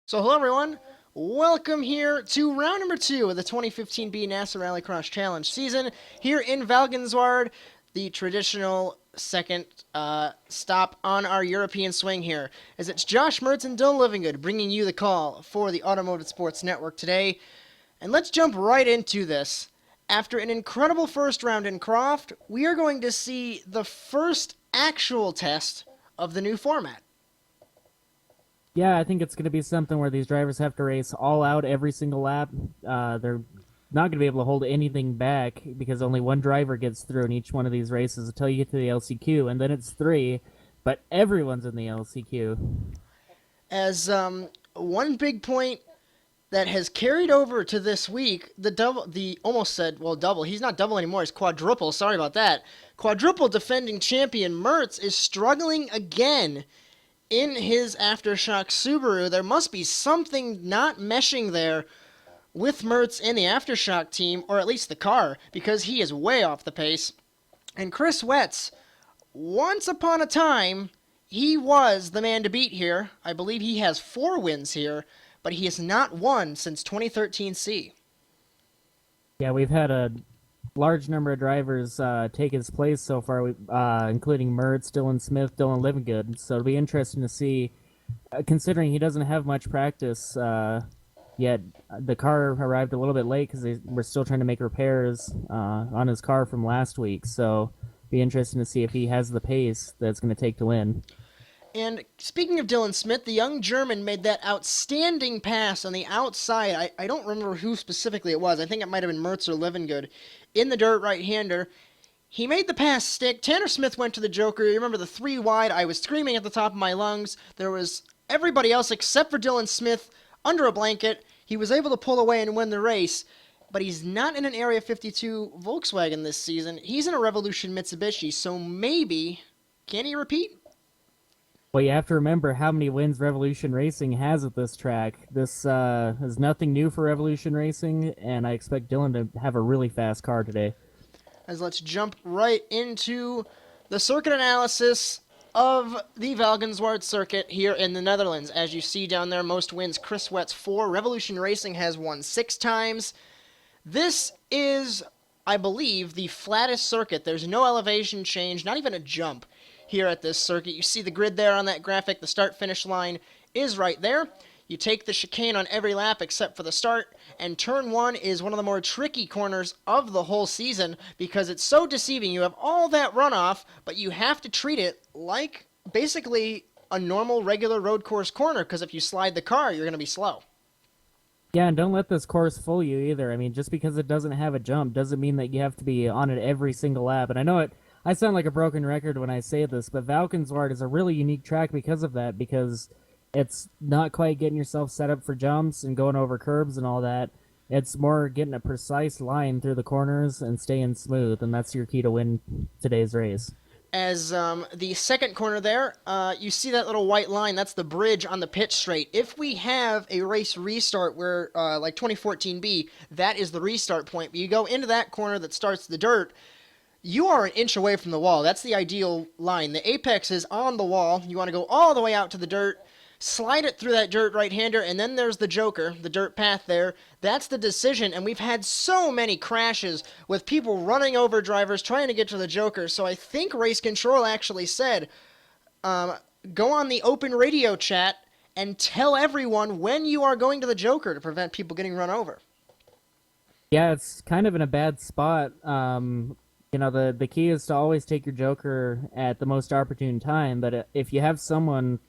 So hello everyone, welcome here to round number 2 of the 2015 NASA RallyCross Challenge season here in Valkenswaard, the traditional second stop on our European swing here, as it's Josh Mertz and Dylan Livingood bringing you the call for the Automotive Sports Network today. And let's jump right into this. After an incredible first round in Croft, we are going to see the first actual test of the new format. Yeah, I think it's going to be something where these drivers have to race all out every single lap. They're not going to be able to hold anything back because only one driver gets through in each one of these races until you get to the LCQ, and then it's three, but everyone's in the LCQ. As one big point that has carried over to this week, the almost said, well, double. He's not double anymore. He's quadruple. Sorry about that. Quadruple defending champion Mertz is struggling again in his Aftershock Subaru. There must be something not meshing there with Mertz and the Aftershock team, or at least the car, because he is way off the pace. And Chris Wetz, once upon a time, he was the man to beat here. I believe he has 4 wins here, but he has not won since 2013 C. Yeah, we've had a large number of drivers take his place so far, including Mertz, Dylan Smith, Dylan Livingood. So it'll be interesting to see, considering he doesn't have much practice yet. The car arrived a little bit late because they were still trying to make repairs on his car from last week. So it'll be interesting to see if he has the pace that it's going to take to win. And speaking of Dylan Smith, the young German made that outstanding pass on the outside. I don't remember who specifically it was. I think it might have been Mertz or Livingood in the dirt right-hander. He made the pass stick. Tanner Smith went to the Joker. You remember the 3 wide. I was screaming at the top of my lungs. There was everybody else except for Dylan Smith under a blanket. He was able to pull away and win the race, but he's not in an Area 52 Volkswagen this season. He's in a Revolution Mitsubishi, so maybe, can he repeat? Well, you have to remember how many wins Revolution Racing has at this track. This is nothing new for Revolution Racing, and I expect Dylan to have a really fast car today. As let's jump right into the circuit analysis of the Valkenswaard circuit here in the Netherlands. As you see down there, most wins Chris Wetz 4. Revolution Racing has won 6 times. This is, I believe, the flattest circuit. There's no elevation change, not even a jump here at this circuit. You see the grid there on that graphic. The start-finish line is right there. You take the chicane on every lap except for the start, and turn 1 is one of the more tricky corners of the whole season because it's so deceiving. You have all that runoff, but you have to treat it like basically a normal, regular road course corner because if you slide the car, you're going to be slow. Yeah, and don't let this course fool you either. I mean, just because it doesn't have a jump doesn't mean that you have to be on it every single lap. And I know I sound like a broken record when I say this, but Valkenswaard is a really unique track because of that, because it's not quite getting yourself set up for jumps and going over curbs and all that. It's more getting a precise line through the corners and staying smooth, and that's your key to win today's race. As the second corner there, you see that little white line. That's the bridge on the pit straight. If we have a race restart where, like 2014B, that is the restart point. But you go into that corner that starts the dirt, you are an inch away from the wall. That's the ideal line. The apex is on the wall. You want to go all the way out to the dirt, slide it through that dirt right-hander, and then there's the Joker, the dirt path there. That's the decision, and we've had so many crashes with people running over drivers trying to get to the Joker. So I think Race Control actually said, go on the open radio chat and tell everyone when you are going to the Joker to prevent people getting run over. Yeah, it's kind of in a bad spot. The key is to always take your Joker at the most opportune time, but if you have someone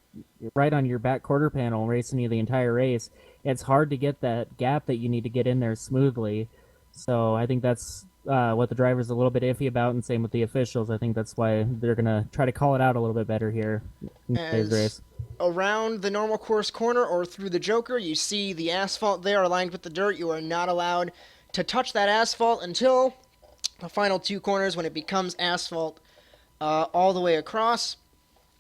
right on your back quarter panel racing you the entire race, it's hard to get that gap that you need to get in there smoothly. So I think that's what the driver's a little bit iffy about, and same with the officials. I think that's why they're going to try to call it out a little bit better here in today's race. Around the normal course corner or through the Joker, you see the asphalt there aligned with the dirt. You are not allowed to touch that asphalt until the final 2 corners when it becomes asphalt all the way across.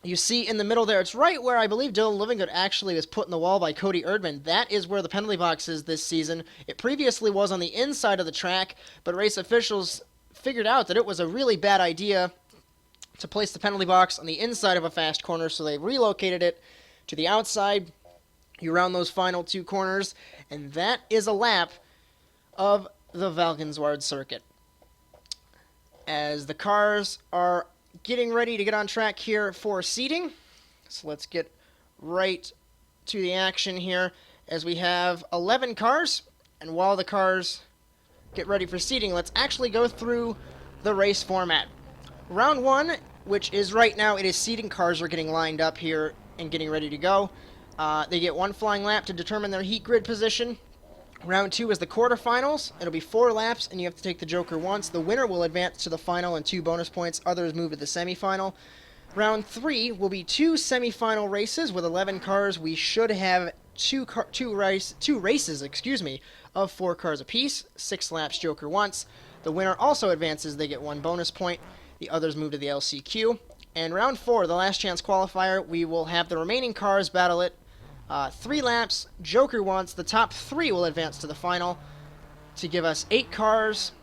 You see in the middle there, it's right where I believe Dylan Livingood actually was put in the wall by Cody Erdman. That is where the penalty box is this season. It previously was on the inside of the track, but race officials figured out that it was a really bad idea to place the penalty box on the inside of a fast corner, so they relocated it to the outside. You round those final 2 corners, and that is a lap of the Valkenswaard circuit. As the cars are getting ready to get on track here for seating, so let's get right to the action here, as we have 11 cars, and while the cars get ready for seating, let's actually go through the race format. Round 1, which is right now, it is seating. Cars are getting lined up here and getting ready to go. They get 1 flying lap to determine their heat grid position. Round 2 is the quarterfinals. It'll be 4 laps, and you have to take the Joker once. The winner will advance to the final and 2 bonus points. Others move to the semifinal. Round 3 will be 2 semifinal races with 11 cars. We should have two races, of 4 cars apiece. 6 laps, Joker once. The winner also advances. They get 1 bonus point. The others move to the LCQ. And round 4, the last chance qualifier, we will have the remaining cars battle it. 3 laps, Joker once. The top 3 will advance to the final to give us 8 cars.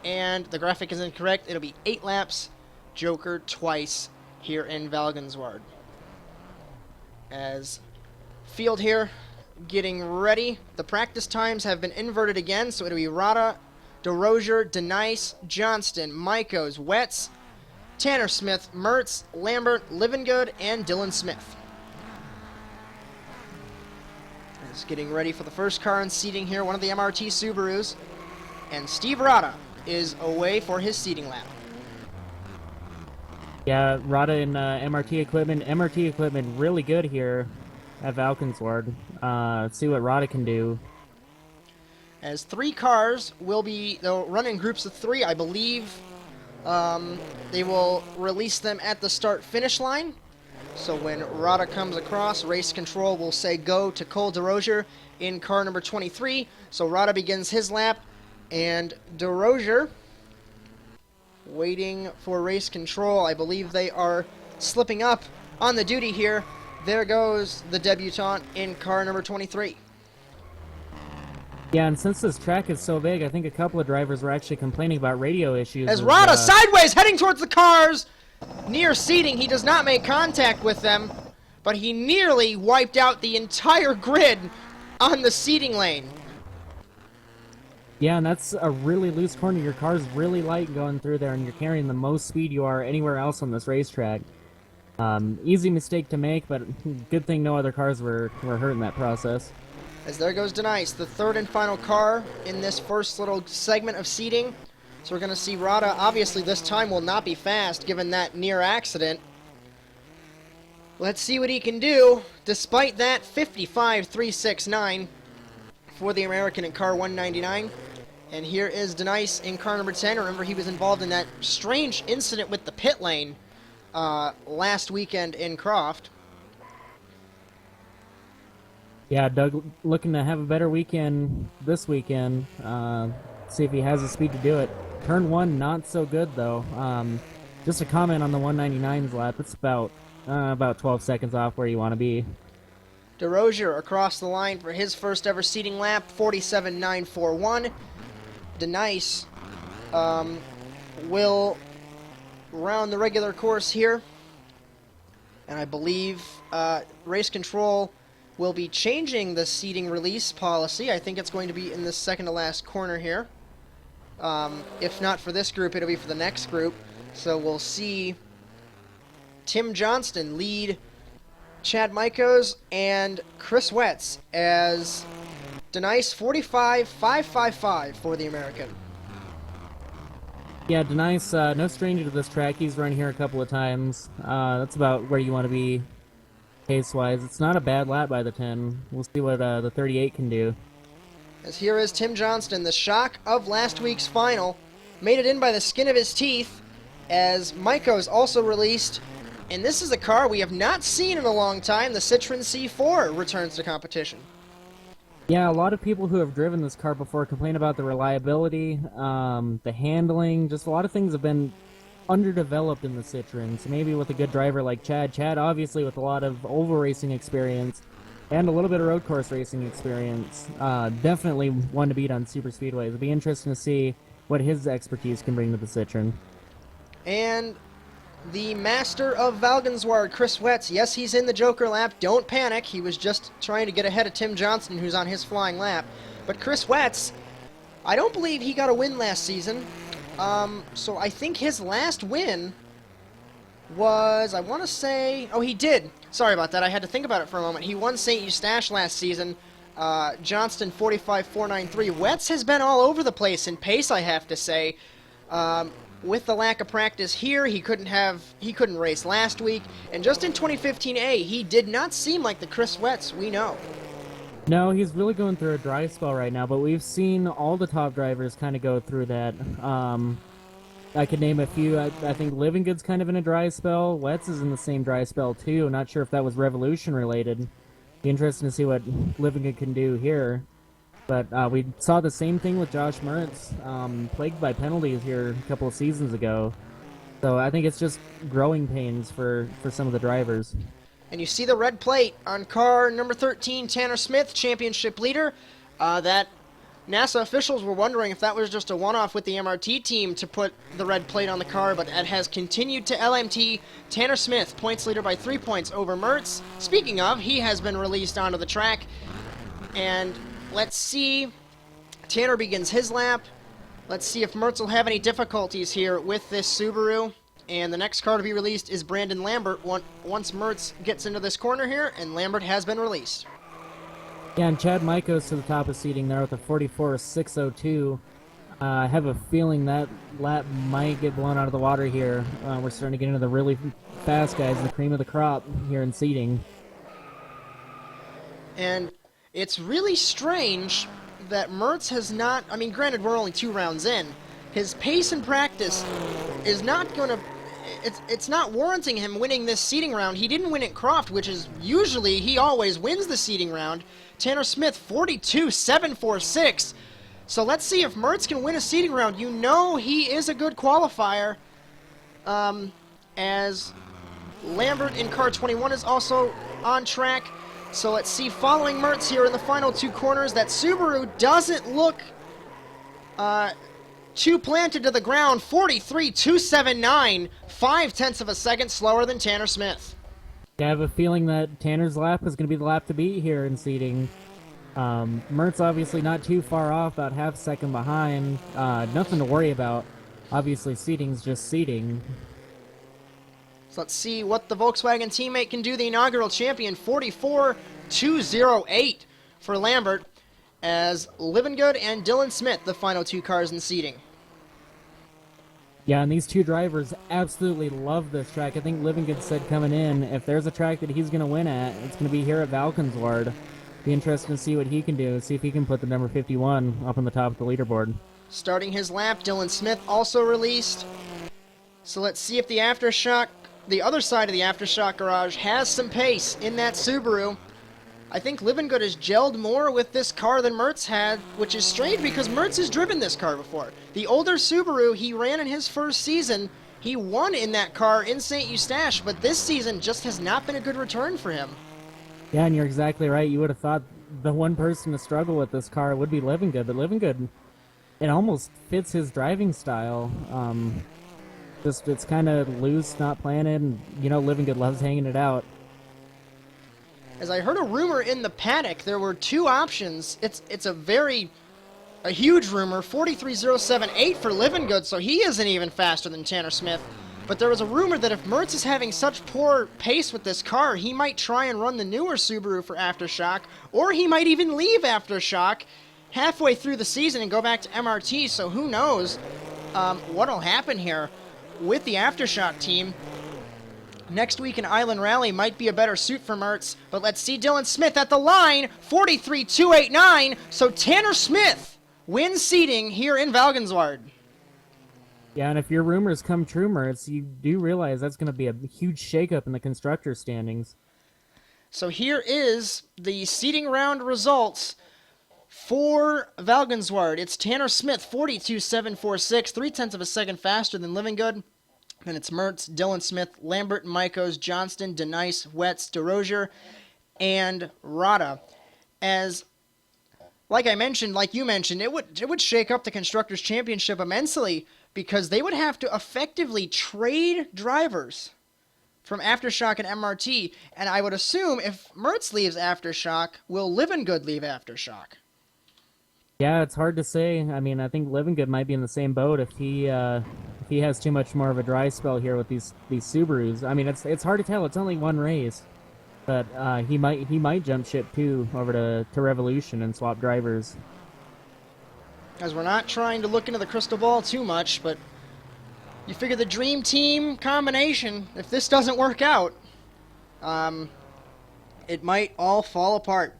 And the graphic is incorrect. It'll be 8 laps, Joker twice here in Valkenswaard. As field here getting ready. The practice times have been inverted again, so it'll be Rada, DeRozier, Denice, Johnston, Maikos, Wetz, Tanner Smith, Mertz, Lambert, Livengood, and Dylan Smith. Is getting ready for the first car in seating here, one of the MRT Subarus. And Steve Rada is away for his seating lap. Yeah, Rada in MRT equipment. MRT equipment really good here at Valkenswaard. Let's see what Rada can do. As 3 cars they'll run in groups of 3, I believe. They will release them at the start-finish line. So when Rada comes across, race control will say go to Cole DeRozier in car number 23. So Rada begins his lap, and DeRozier waiting for race control. I believe they are slipping up on the duty here. There goes the debutant in car number 23. Yeah, and since this track is so big, I think a couple of drivers were actually complaining about radio issues. As Rada sideways heading towards the cars, near seating, he does not make contact with them, but he nearly wiped out the entire grid on the seating lane. Yeah, and that's a really loose corner. Your car's really light going through there, and you're carrying the most speed you are anywhere else on this racetrack. Easy mistake to make, but good thing no other cars were hurt in that process. As there goes Denice, the 3rd and final car in this first little segment of seating. So we're going to see Rada, obviously this time will not be fast given that near accident. Let's see what he can do. Despite that, 55.369 for the American in car 199. And here is Denice in car number 10. Remember, he was involved in that strange incident with the pit lane last weekend in Croft. Yeah, Doug looking to have a better weekend this weekend. See if he has the speed to do it. Turn 1, not so good, though. Just a comment on the 199's lap. It's about 12 seconds off where you want to be. DeRozier across the line for his first ever seating lap, 47.941. Denice will round the regular course here. And I believe race control will be changing the seating release policy. I think it's going to be in the second to last corner here. If not for this group, it'll be for the next group. So we'll see Tim Johnston lead Chad Maikos and Chris Wetz as Denice 45.555 for the American. Yeah, Denice, no stranger to this track. He's run here a couple of times. That's about where you want to be pace-wise. It's not a bad lap by the 10. We'll see what the 38 can do. As here is Tim Johnston, the shock of last week's final. Made it in by the skin of his teeth as Maikos also released. And this is a car we have not seen in a long time. The Citroen C4 returns to competition. Yeah, a lot of people who have driven this car before complain about the reliability, the handling, just a lot of things have been underdeveloped in the Citroen. So maybe with a good driver like Chad obviously with a lot of oval racing experience and a little bit of road course racing experience, definitely one to beat on super speedways. It'll be interesting to see what his expertise can bring to the Citroen. And the master of Valkenswaard, Chris Wetz. Yes, he's in the Joker lap. Don't panic. He was just trying to get ahead of Tim Johnston, who's on his flying lap. But Chris Wetz, I don't believe he got a win last season. So I think his last win was, I want to say, oh, he did. Sorry about that. I had to think about it for a moment. He won St. Eustache last season. Johnston 45.493. Wetz has been all over the place in pace, I have to say. With the lack of practice here, he couldn't race last week, and just in 2015A, he did not seem like the Chris Wetz we know. No, he's really going through a dry spell right now, but we've seen all the top drivers kind of go through that. I could name a few. I think Living Good's kind of in a dry spell. Wetz is in the same dry spell too. Not sure if that was Revolution related. Be interesting to see what Living Good can do here. But we saw the same thing with Josh Mertz, plagued by penalties here a couple of seasons ago. So I think it's just growing pains for some of the drivers. And you see the red plate on car number 13, Tanner Smith, championship leader. That NASA officials were wondering if that was just a one-off with the MRT team to put the red plate on the car, but it has continued to LMT. Tanner Smith, points leader by 3 points over Mertz. Speaking of, he has been released onto the track. And let's see. Tanner begins his lap. Let's see if Mertz will have any difficulties here with this Subaru. And the next car to be released is Brandon Lambert once Mertz gets into this corner here, and Lambert has been released. Yeah, and Chad Michaels to the top of seating there with a 44.602. I have a feeling that lap might get blown out of the water here. We're starting to get into the really fast guys, the cream of the crop here in seating. And it's really strange that Mertz has not, I mean, granted, we're only 2 rounds in. His pace in practice is not going to, it's not warranting him winning this seeding round. He didn't win at Croft, which is usually, he always wins the seeding round. Tanner Smith, 42.746. So let's see if Mertz can win a seeding round. You know he is a good qualifier, as Lambert in car 21 is also on track. So let's see, following Mertz here in the final 2 corners, that Subaru doesn't look too planted to the ground. 43.279, 0.5 of a second slower than Tanner Smith. I have a feeling that Tanner's lap is going to be the lap to beat here in seating. Mertz obviously not too far off, about half second behind. Nothing to worry about. Obviously, seating's just seating. So let's see what the Volkswagen teammate can do. The inaugural champion, 44.208 for Lambert, as Livengood and Dylan Smith, the final 2 cars in seating. Yeah, and these 2 drivers absolutely love this track. I think Livengood said coming in, if there's a track that he's going to win at, it's going to be here at Valkenswaard. Be interesting to see what he can do, see if he can put the number 51 up on the top of the leaderboard. Starting his lap, Dylan Smith also released. So let's see if the Aftershock, the other side of the Aftershock garage, has some pace in that Subaru. I think Livengood has gelled more with this car than Mertz had, which is strange because Mertz has driven this car before. The older Subaru he ran in his first season, he won in that car in St. Eustache, but this season just has not been a good return for him. Yeah, and you're exactly right. You would have thought the one person to struggle with this car would be Livengood, but Livengood, it almost fits his driving style. Just it's kind of loose, not planted, and you know Livengood loves hanging it out. As I heard a rumor in the paddock, there were 2 options. It's a huge rumor, 43.078 for Livengood, so he isn't even faster than Tanner Smith. But there was a rumor that if Mertz is having such poor pace with this car, he might try and run the newer Subaru for Aftershock, or he might even leave Aftershock halfway through the season and go back to MRT, so who knows what'll happen here with the Aftershock team. Next week in Island Rally might be a better suit for Mertz, but let's see Dylan Smith at the line, 43.289, so Tanner Smith wins seating here in Valkenswaard. Yeah, and if your rumors come true, Mertz, you do realize that's going to be a huge shakeup in the constructor standings. So here is the seating round results for Valkenswaard. It's Tanner Smith, 42.746, 0.3 of a second faster than Livengood. Then it's Mertz, Dylan Smith, Lambert, Michaels, Johnston, Denice, Wetz, DeRozier, and Rada. As like I mentioned, like you mentioned, it would shake up the Constructors' Championship immensely because they would have to effectively trade drivers from Aftershock and MRT, and I would assume if Mertz leaves Aftershock, will Livengood leave Aftershock? Yeah, it's hard to say. I mean, I think Livingood might be in the same boat if he has too much more of a dry spell here with these Subarus. I mean, it's hard to tell. It's only one race, but he might jump ship too over to Revolution and swap drivers. As we're not trying to look into the crystal ball too much, but you figure the dream team combination, if this doesn't work out, it might all fall apart.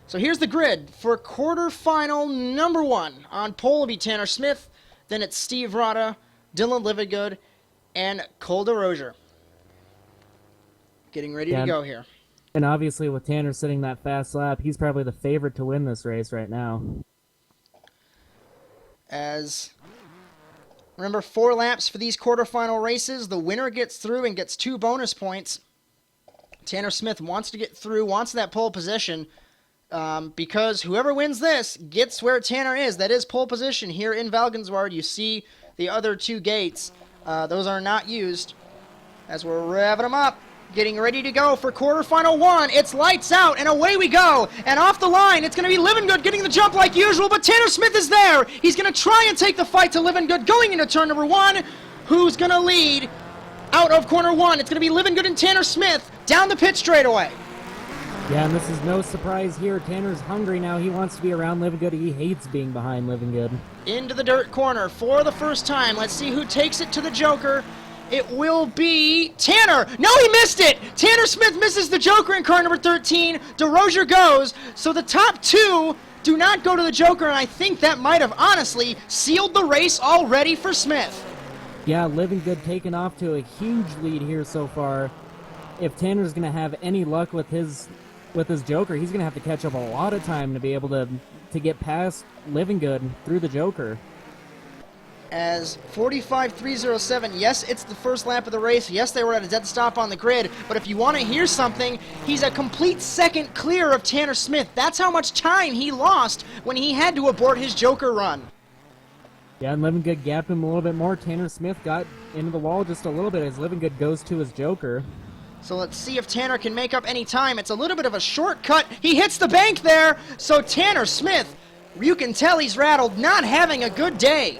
So here's the grid for quarterfinal number 1. On pole will be Tanner Smith, then it's Steve Rada, Dylan Livengood, and Cole DeRozier. Getting ready to go here. And obviously with Tanner sitting that fast lap, he's probably the favorite to win this race right now. As remember, 4 laps for these quarterfinal races. The winner gets through and gets 2 bonus points. Tanner Smith wants to get through, wants that pole position, because whoever wins this gets where Tanner is. That is pole position here in Valkenswaard. You see the other 2 gates. Those are not used. As we're revving them up, getting ready to go for quarterfinal 1. It's lights out, and away we go. And off the line, it's going to be Livengood getting the jump like usual, but Tanner Smith is there. He's going to try and take the fight to Livengood going into turn number 1. Who's going to lead out of corner 1? It's going to be Livengood and Tanner Smith down the pit straightaway. Yeah, and this is no surprise here. Tanner's hungry now. He wants to be around Livengood. He hates being behind Livengood. Into the dirt corner for the first time. Let's see who takes it to the Joker. It will be Tanner. No, he missed it. Tanner Smith misses the Joker in car number 13. DeRozier goes. So the top 2 do not go to the Joker, and I think that might have honestly sealed the race already for Smith. Yeah, Livengood taking off to a huge lead here so far. If Tanner's going to have any luck with his Joker, he's going to have to catch up a lot of time to be able to get past Livengood through the Joker. As 45.307, yes, it's the first lap of the race. Yes, they were at a dead stop on the grid, but if you want to hear something, he's a complete second clear of Tanner Smith. That's how much time he lost when he had to abort his Joker run. Yeah, and Livengood gapped him a little bit more. Tanner Smith got into the wall just a little bit as Livengood goes to his Joker. So let's see if Tanner can make up any time. It's a little bit of a shortcut. He hits the bank there. So Tanner Smith, you can tell he's rattled, not having a good day.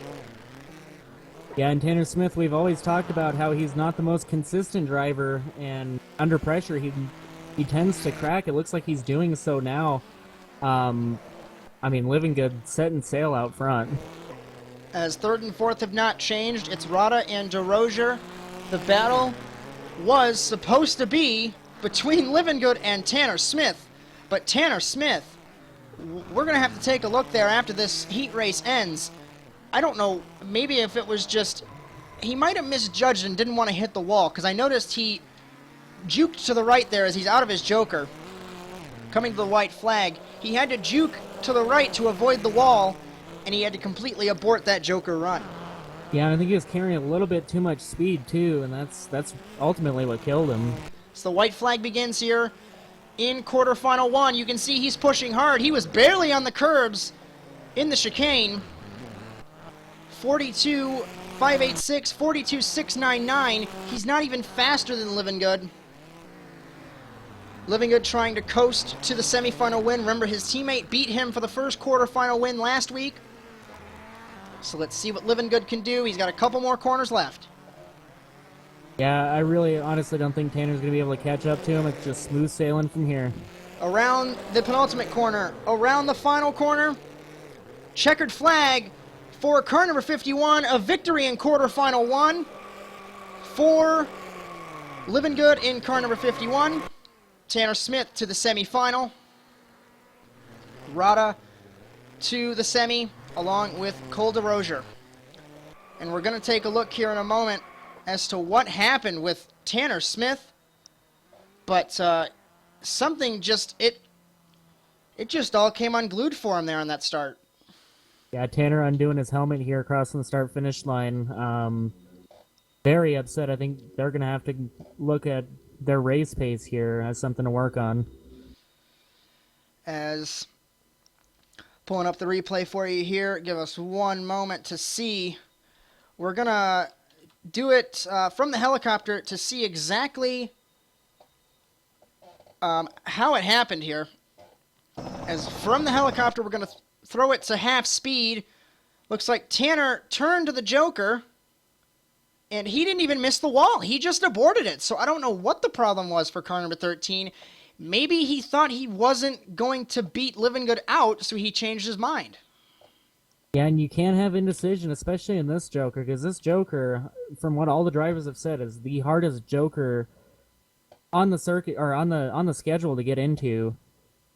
Yeah, and Tanner Smith, we've always talked about how he's not the most consistent driver, and under pressure he tends to crack. It looks like he's doing so now. I mean, Livengood setting sail out front. As 3rd and 4th have not changed, it's Rada and DeRozier. The battle was supposed to be between Livengood and Tanner Smith, but Tanner Smith, we're going to have to take a look there after this heat race ends. I don't know, maybe if it was just, he might have misjudged and didn't want to hit the wall, because I noticed he juked to the right there as he's out of his Joker, coming to the white flag. He had to juke to the right to avoid the wall, and he had to completely abort that Joker run. Yeah, I think he was carrying a little bit too much speed, too, and that's ultimately what killed him. So the white flag begins here in quarterfinal 1. You can see he's pushing hard. He was barely on the curbs in the chicane. 42.586, 42.699. He's not even faster than Livengood. Livengood trying to coast to the semifinal win. Remember, his teammate beat him for the first quarterfinal win last week. So let's see what Livengood can do. He's got a couple more corners left. Yeah, I really honestly don't think Tanner's going to be able to catch up to him. It's just smooth sailing from here. Around the penultimate corner, around the final corner, checkered flag for car number 51, a victory in quarterfinal 1 for Livengood in car number 51. Tanner Smith to the semifinal. Rada to the semi, along with Cole DeRozier. And we're going to take a look here in a moment as to what happened with Tanner Smith. But something just, it just all came unglued for him there on that start. Yeah, Tanner undoing his helmet here, crossing the start-finish line. Very upset. I think they're going to have to look at their race pace here as something to work on. As Pulling up the replay for you here. Give us one moment to see. We're going to do it from the helicopter to see exactly how it happened here. As from the helicopter, we're going to throw it to half speed. Looks like Tanner turned to the Joker, and he didn't even miss the wall. He just aborted it. So I don't know what the problem was for car number 13. Maybe he thought he wasn't going to beat Living Good out, so he changed his mind. Yeah, and you can't have indecision, especially in this Joker, because this Joker, from what all the drivers have said, is the hardest Joker on the circuit or on the schedule to get into.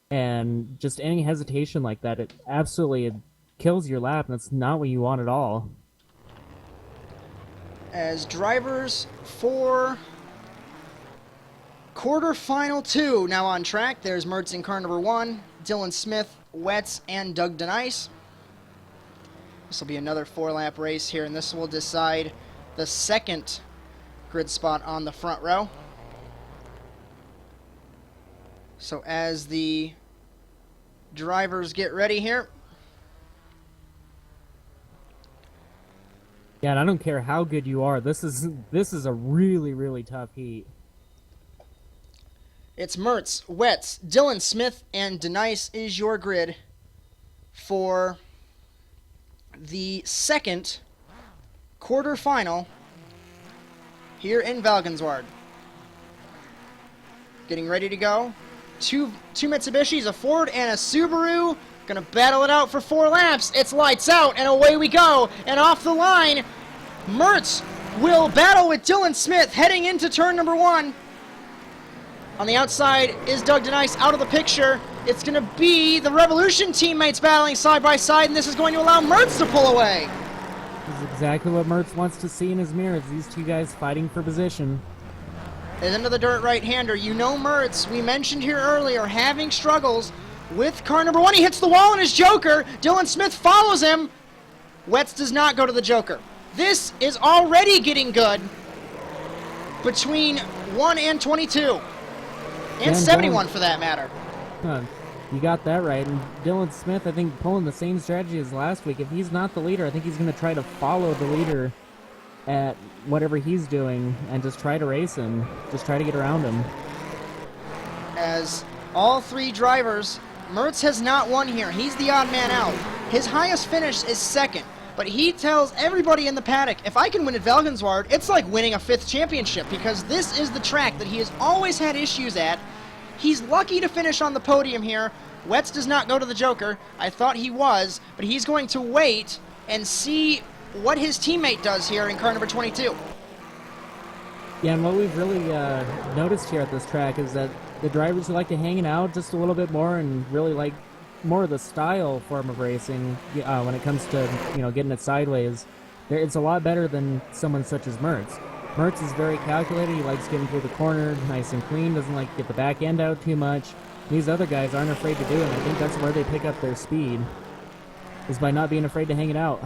And just any hesitation like that, it absolutely kills your lap, and that's not what you want at all. As drivers for quarterfinal 2 now on track, there's Mertz in car number 1, Dylan Smith, Wetz, and Doug DeNice. This will be another 4-lap race here, and this will decide the second grid spot on the front row. So as the drivers get ready here. Yeah, and I don't care how good you are. This is a really, really tough heat. It's Mertz, Wetz, Dylan Smith, and DeNice is your grid for the second quarterfinal here in Valkenswaard. Getting ready to go. Two Mitsubishis, a Ford, and a Subaru. Gonna battle it out for 4 laps. It's lights out, and away we go. And off the line, Mertz will battle with Dylan Smith heading into turn number 1. On the outside is Doug DeNice out of the picture. It's gonna be the Revolution teammates battling side by side, and this is going to allow Mertz to pull away. This is exactly what Mertz wants to see in his mirrors. These two guys fighting for position. And into the dirt right-hander. You know Mertz, we mentioned here earlier, having struggles with car number 1. He hits the wall in his Joker. Dylan Smith follows him. Wetz does not go to the Joker. This is already getting good between 1 and 22. And 71 for that matter. You got that right. And Dylan Smith, I think, pulling the same strategy as last week. If he's not the leader, I think he's going to try to follow the leader at whatever he's doing and just try to race him. Just try to get around him. As all 3 drivers, Mertz has not won here. He's the odd man out. His highest finish is 2nd. But he tells everybody in the paddock, if I can win at Valkenswaard, it's like winning a 5th championship, because this is the track that he has always had issues at. He's lucky to finish on the podium here. Wetz does not go to the Joker. I thought he was, but he's going to wait and see what his teammate does here in car number 22. Yeah, and what we've really noticed here at this track is that the drivers who like to hang it out just a little bit more and really like more of the style form of racing when it comes to getting it sideways, it's a lot better than someone such as Mertz. Mertz is very calculated. He likes getting through the corner nice and clean, doesn't like to get the back end out too much. These other guys aren't afraid to do it, and I think that's where they pick up their speed, is by not being afraid to hang it out.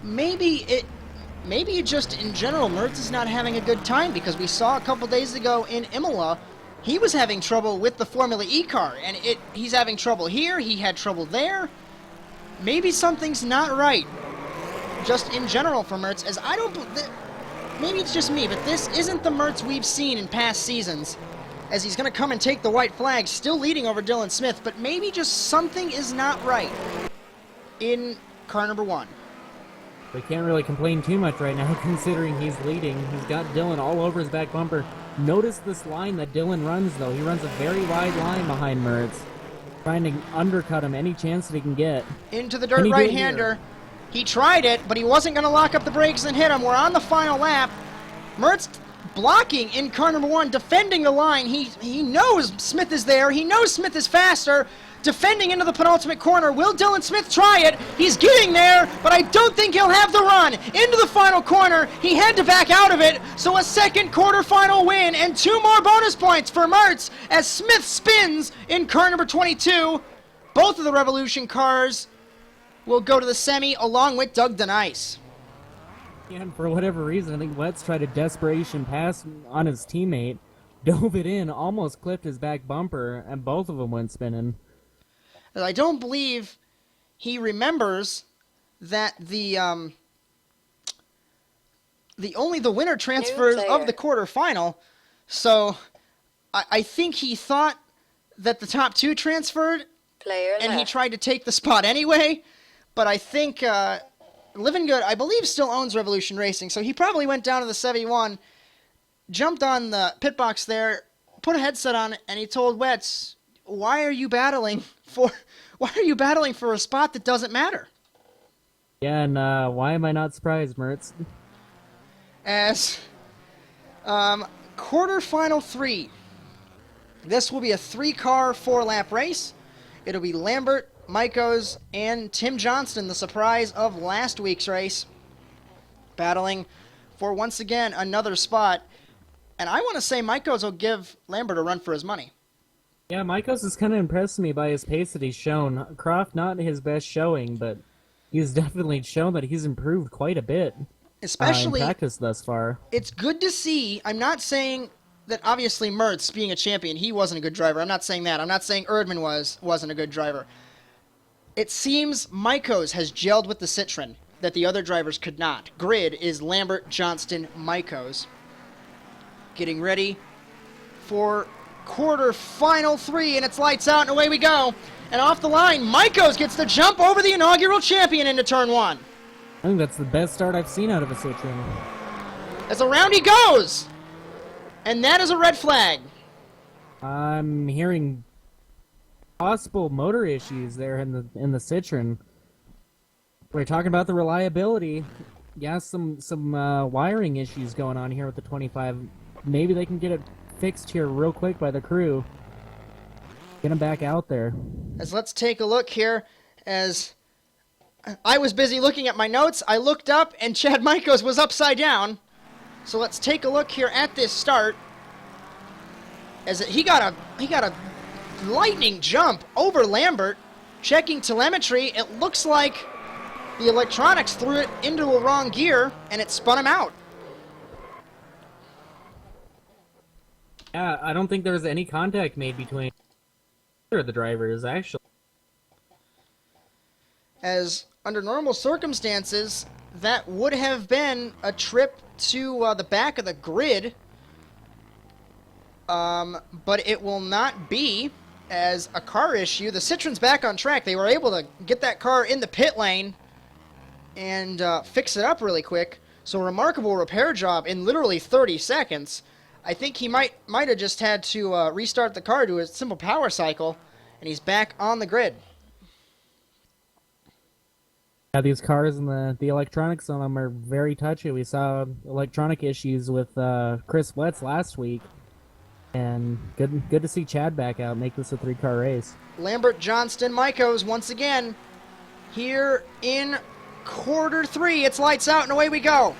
Maybe just in general, Mertz is not having a good time, because we saw a couple days ago in Imola, he was having trouble with the Formula E car, and he's having trouble here, he had trouble there. Maybe something's not right, just in general for Mertz, as I don't... Maybe it's just me, but this isn't the Mertz we've seen in past seasons, as he's going to come and take the white flag, still leading over Dylan Smith, but maybe just something is not right in car number 1. We can't really complain too much right now, considering he's leading. He's got Dylan all over his back bumper. Notice this line that Dylan runs, though. He runs a very wide line behind Mertz, trying to undercut him any chance that he can get. Into the dirt right-hander. He tried it, but he wasn't going to lock up the brakes and hit him. We're on the final lap. Mertz blocking in car number 1, defending the line. He knows Smith is there. He knows Smith is faster. Defending into the penultimate corner. Will Dylan Smith try it? He's getting there, but I don't think he'll have the run. Into the final corner. He had to back out of it, so a second quarterfinal win and 2 more bonus points for Mertz as Smith spins in car number 22. Both of the Revolution cars will go to the semi along with Doug DeNice. And for whatever reason, I think Wetz tried a desperation pass on his teammate, dove it in, almost clipped his back bumper, and both of them went spinning. I don't believe he remembers that only the winner transfers of the quarterfinal. So I think he thought that the top two transferred, and he tried to take the spot anyway. But I think Living Good, I believe, still owns Revolution Racing, so he probably went down to the 71, jumped on the pit box there, put a headset on, and he told Wetz, why are you battling for a spot that doesn't matter? Yeah, and why am I not surprised, Mertz? As quarterfinal 3, this will be a 3-car, 4-lap race. It'll be Lambert, Michaels, and Tim Johnston, the surprise of last week's race, battling for, once again, another spot. And I want to say Michaels will give Lambert a run for his money. Yeah, Michaels has kind of impressed me by his pace that he's shown. Croft, not his best showing, but he's definitely shown that he's improved quite a bit. Especially in practice thus far. It's good to see. I'm not saying that obviously Mertz, being a champion, he wasn't a good driver. I'm not saying that. I'm not saying Erdman wasn't a good driver. It seems Michaels has gelled with the Citroen that the other drivers could not. Grid is Lambert, Johnston, Michaels. Getting ready for quarterfinal 3, and it's lights out, and away we go. And off the line, Michaels gets the jump over the inaugural champion into turn 1. I think that's the best start I've seen out of a Citroen. As around he goes! And that is a red flag. I'm hearing possible motor issues there in the Citroen. We're talking about the reliability. Yeah, some wiring issues going on here with the 25. Maybe they can get it fixed here real quick by the crew. Get them back out there. As let's take a look here. As I was busy looking at my notes, I looked up and Chad Michaels was upside down. So let's take a look here at this start. As he got a lightning jump over Lambert. Checking telemetry, it looks like the electronics threw it into a wrong gear and it spun him out. Yeah, I don't think there was any contact made between either of the drivers, actually. As under normal circumstances, that would have been a trip to the back of the grid. But it will not be, as a car issue. The Citroen's back on track. They were able to get that car in the pit lane and fix it up really quick. So a remarkable repair job in literally 30 seconds. I think he might have just had to restart the car to a simple power cycle, and he's back on the grid. Yeah, these cars and the electronics on them are very touchy. We saw electronic issues with Chris Wetz last week, and good to see Chad back out, make this a 3-car race. Lambert, Johnston, Michaels once again here in quarter 3. It's lights out and away we go.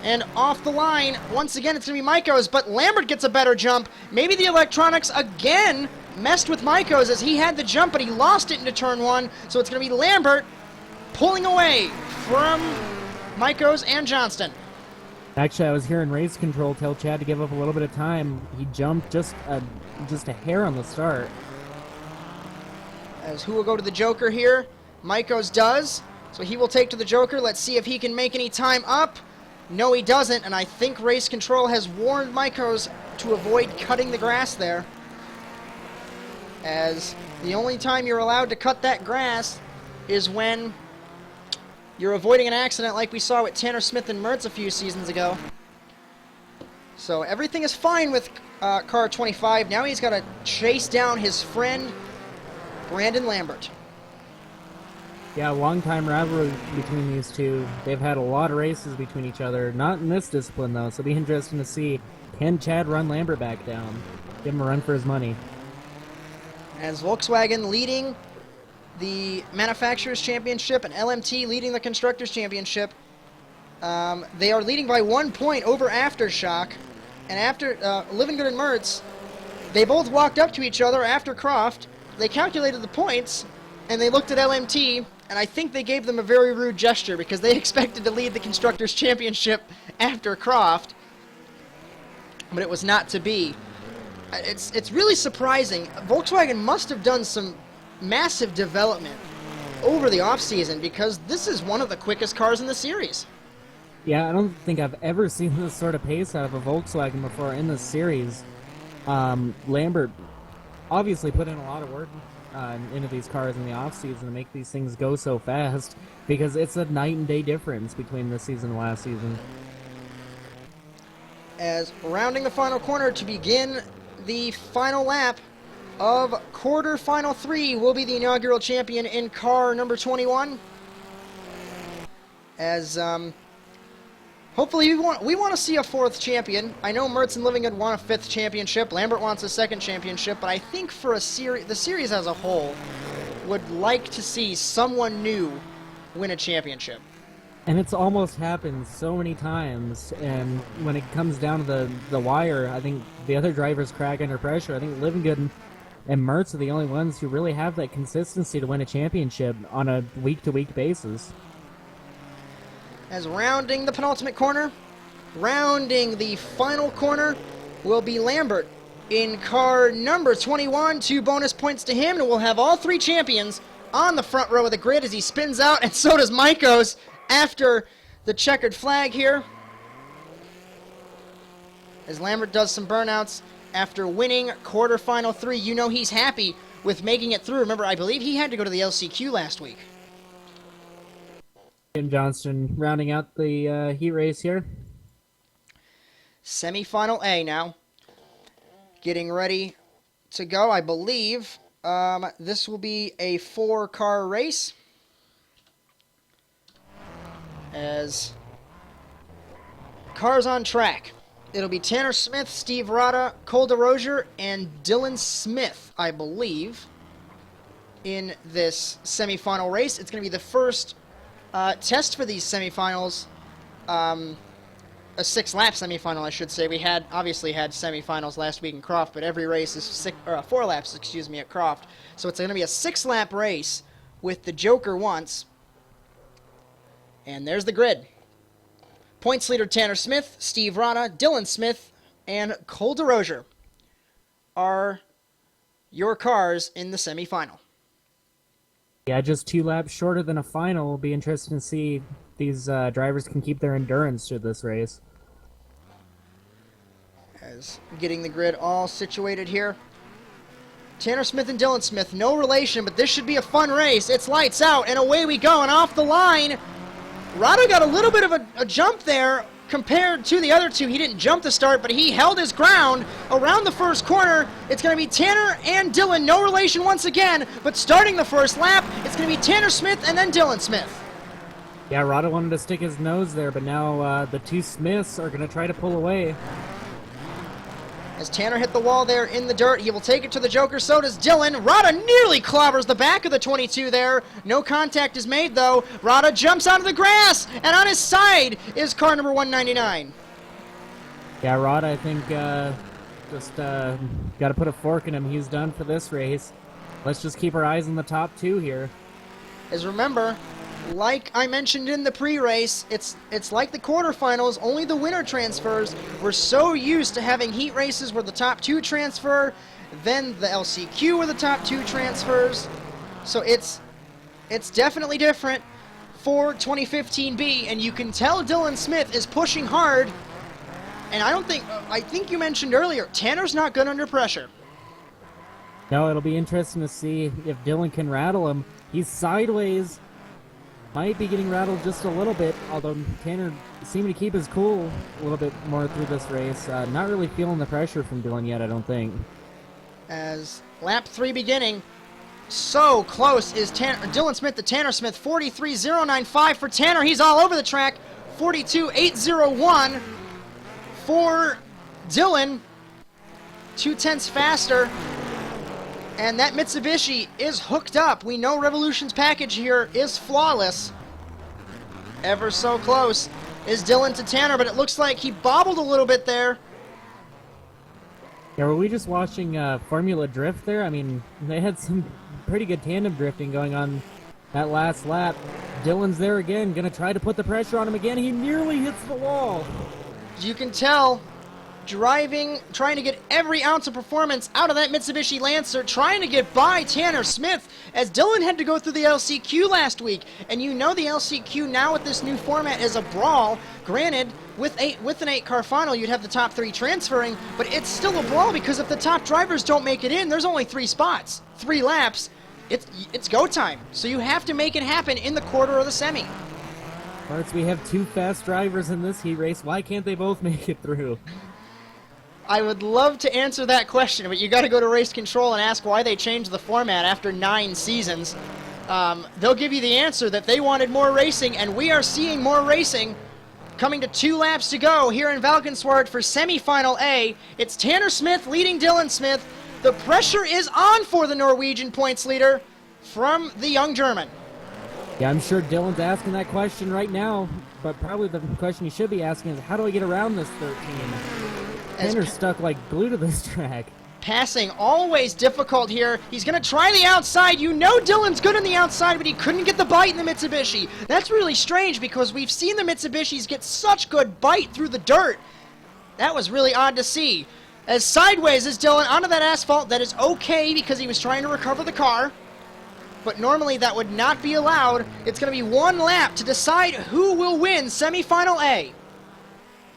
And off the line, once again, it's going to be Michaels, but Lambert gets a better jump. Maybe the electronics again messed with Michaels as he had the jump, but he lost it into turn 1. So it's going to be Lambert pulling away from Michaels and Johnston. Actually, I was hearing race control tell Chad to give up a little bit of time. He jumped just a hair on the start. As who will go to the Joker here? Michaels does. So he will take to the Joker. Let's see if he can make any time up. No, he doesn't, and I think race control has warned Michaels to avoid cutting the grass there. As the only time you're allowed to cut that grass is when you're avoiding an accident like we saw with Tanner Smith and Mertz a few seasons ago. So everything is fine with car 25. Now he's got to chase down his friend, Brandon Lambert. Yeah, long-time rivalry between these two. They've had a lot of races between each other. Not in this discipline, though, so it'll be interesting to see. Can Chad run Lambert back down? Give him a run for his money. As Volkswagen leading the Manufacturers' Championship and LMT leading the Constructors' Championship. They are leading by 1 point over Aftershock. And after Living Good and Mertz, they both walked up to each other after Croft. They calculated the points, and they looked at LMT, and I think they gave them a very rude gesture because they expected to lead the Constructors' Championship after Croft, but it was not to be. It's really surprising. Volkswagen must have done some massive development over the offseason because this is one of the quickest cars in the series. Yeah, I don't think I've ever seen this sort of pace out of a Volkswagen before in this series. Lambert obviously put in a lot of work into these cars in the offseason to make these things go so fast because it's a night and day difference between this season and last season. As rounding the final corner to begin the final lap of quarterfinal 3 will be the inaugural champion in car number 21. As hopefully we want to see a 4th champion. I know Mertz and Livingood want a 5th championship. Lambert wants a 2nd championship, but I think for the series as a whole would like to see someone new win a championship. And it's almost happened so many times, and when it comes down to the wire, I think the other drivers crack under pressure. I think Livingood and Mertz are the only ones who really have that consistency to win a championship on a week-to-week basis. As rounding the penultimate corner, rounding the final corner, will be Lambert in car number 21. 2 bonus points to him, and we'll have all 3 champions on the front row of the grid as he spins out, and so does Maikos after the checkered flag here. As Lambert does some burnouts after winning quarterfinal 3, you know he's happy with making it through. Remember, I believe he had to go to the LCQ last week. Jim Johnston rounding out the heat race here. Semi-final A now. Getting ready to go, I believe. This will be a 4-car race. As cars on track. It'll be Tanner Smith, Steve Rada, Cole DeRozier, and Dylan Smith, I believe, in this semifinal race. It's going to be the first test for these semifinals. A 6-lap semifinal, I should say. We obviously had semifinals last week in Croft, but every race is 4 laps, at Croft. So it's going to be a 6-lap race with the Joker once. And there's the grid. Points leader Tanner Smith, Steve Rada, Dylan Smith, and Cole DeRozier are your cars in the semifinal. Yeah, just 2 laps shorter than a final. It'll be interesting to see if these drivers can keep their endurance through this race. As getting the grid all situated here. Tanner Smith and Dylan Smith, no relation, but this should be a fun race. It's lights out, and away we go, and off the line. Rada got a little bit of a jump there compared to the other 2. He didn't jump to start, but he held his ground around the first corner. It's going to be Tanner and Dylan, no relation once again, but starting the first lap, it's going to be Tanner Smith and then Dylan Smith. Yeah, Rada wanted to stick his nose there, but now the 2 Smiths are going to try to pull away. As Tanner hit the wall there in the dirt, he will take it to the Joker, so does Dylan. Rada nearly clobbers the back of the 22 there. No contact is made, though. Rada jumps onto the grass, and on his side is car number 199. Yeah, Rada, I think, just got to put a fork in him. He's done for this race. Let's just keep our eyes on the top 2 here. As remember, like I mentioned in the pre-race, it's like the quarterfinals, only the winner transfers. We're so used to having heat races where the top 2 transfer, then the LCQ where the top 2 transfers. So it's definitely different for 2015B, and you can tell Dylan Smith is pushing hard. And I think you mentioned earlier, Tanner's not good under pressure. No, it'll be interesting to see if Dylan can rattle him. He's sideways. Might be getting rattled just a little bit, although Tanner seemed to keep his cool a little bit more through this race. Not really feeling the pressure from Dylan yet, I don't think. As lap 3 beginning, so close is Dylan Smith to Tanner Smith. 43.095 for Tanner. He's all over the track. 42.801 for Dylan. 0.2 faster. And that Mitsubishi is hooked up. We know Revolution's package here is flawless. Ever so close is Dylan to Tanner, but it looks like he bobbled a little bit there. Yeah, were we just watching Formula Drift there? I mean, they had some pretty good tandem drifting going on that last lap. Dylan's there again, gonna try to put the pressure on him again. He nearly hits the wall. You can tell driving, trying to get every ounce of performance out of that Mitsubishi Lancer, trying to get by Tanner Smith, as Dylan had to go through the LCQ last week. And you know the LCQ now with this new format is a brawl. Granted, with an 8-car final, you'd have the top 3 transferring, but it's still a brawl because if the top drivers don't make it in, there's only 3 spots, 3 laps. It's go time. So you have to make it happen in the quarter or the semi. Parts, we have 2 fast drivers in this heat race. Why can't they both make it through? I would love to answer that question, but you got to go to Race Control and ask why they changed the format after 9 seasons. They'll give you the answer that they wanted more racing, and we are seeing more racing. Coming to 2 laps to go here in Valkenswaard for semifinal A. It's Tanner Smith leading Dylan Smith. The pressure is on for the Norwegian points leader from the young German. Yeah, I'm sure Dylan's asking that question right now, but probably the question he should be asking is, how do I get around this 13? Tanner's stuck like glue to this track. Passing always difficult here. He's going to try the outside. You know Dylan's good on the outside, but he couldn't get the bite in the Mitsubishi. That's really strange because we've seen the Mitsubishis get such good bite through the dirt. That was really odd to see. As sideways as Dylan onto that asphalt, that is okay because he was trying to recover the car. But normally that would not be allowed. It's going to be 1 lap to decide who will win semifinal A.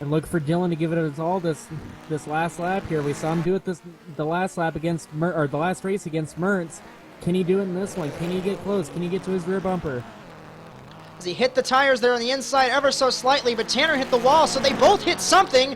And look for Dylan to give it his all this last lap here. We saw him do it the last lap against the last race against Mertz. Can he do it in this one? Can he get close? Can he get to his rear bumper? As he hit the tires there on the inside ever so slightly, but Tanner hit the wall, so they both hit something.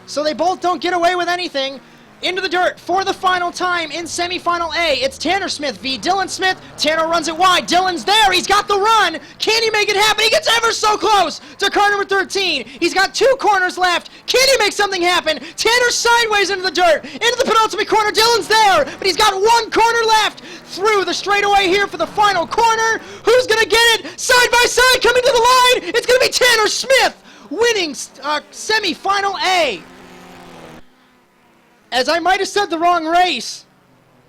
So they both don't get away with anything. Into the dirt for the final time in semifinal A. It's Tanner Smith v. Dylan Smith. Tanner runs it wide. Dylan's there. He's got the run. Can he make it happen? He gets ever so close to car number 13. He's got 2 corners left. Can he make something happen? Tanner sideways into the dirt. Into the penultimate corner. Dylan's there, but he's got 1 corner left. Through the straightaway here for the final corner. Who's going to get it? Side by side coming to the line. It's going to be Tanner Smith winning semifinal A. As I might have said the wrong race,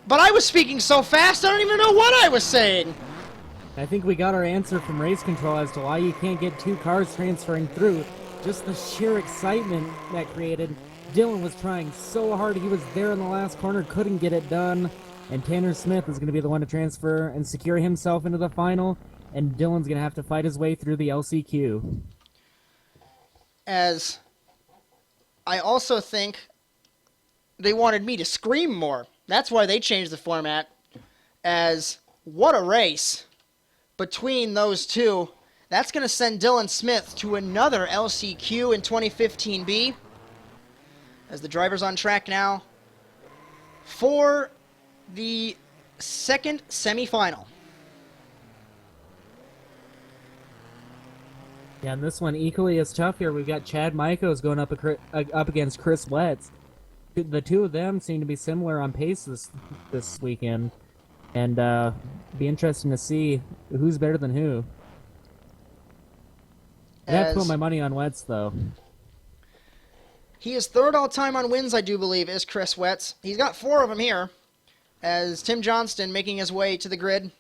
but I was speaking so fast I don't even know what I was saying. I think we got our answer from Race Control as to why you can't get 2 cars transferring through. Just the sheer excitement that created. Dylan was trying so hard. He was there in the last corner, couldn't get it done. And Tanner Smith is going to be the one to transfer and secure himself into the final. And Dylan's going to have to fight his way through the LCQ. As I also think they wanted me to scream more. That's why they changed the format. As what a race between those two. That's going to send Dylan Smith to another LCQ in 2015B. As the driver's on track now for the second semifinal. Yeah, and this one equally as tough here. We've got Chad Michaels going up against Chris Wetz. The 2 of them seem to be similar on pace this weekend, and be interesting to see who's better than who. I have to put my money on Wetz, though. He is 3rd all-time on wins, I do believe, is Chris Wetz. He's got 4 of them here, as Tim Johnston making his way to the grid.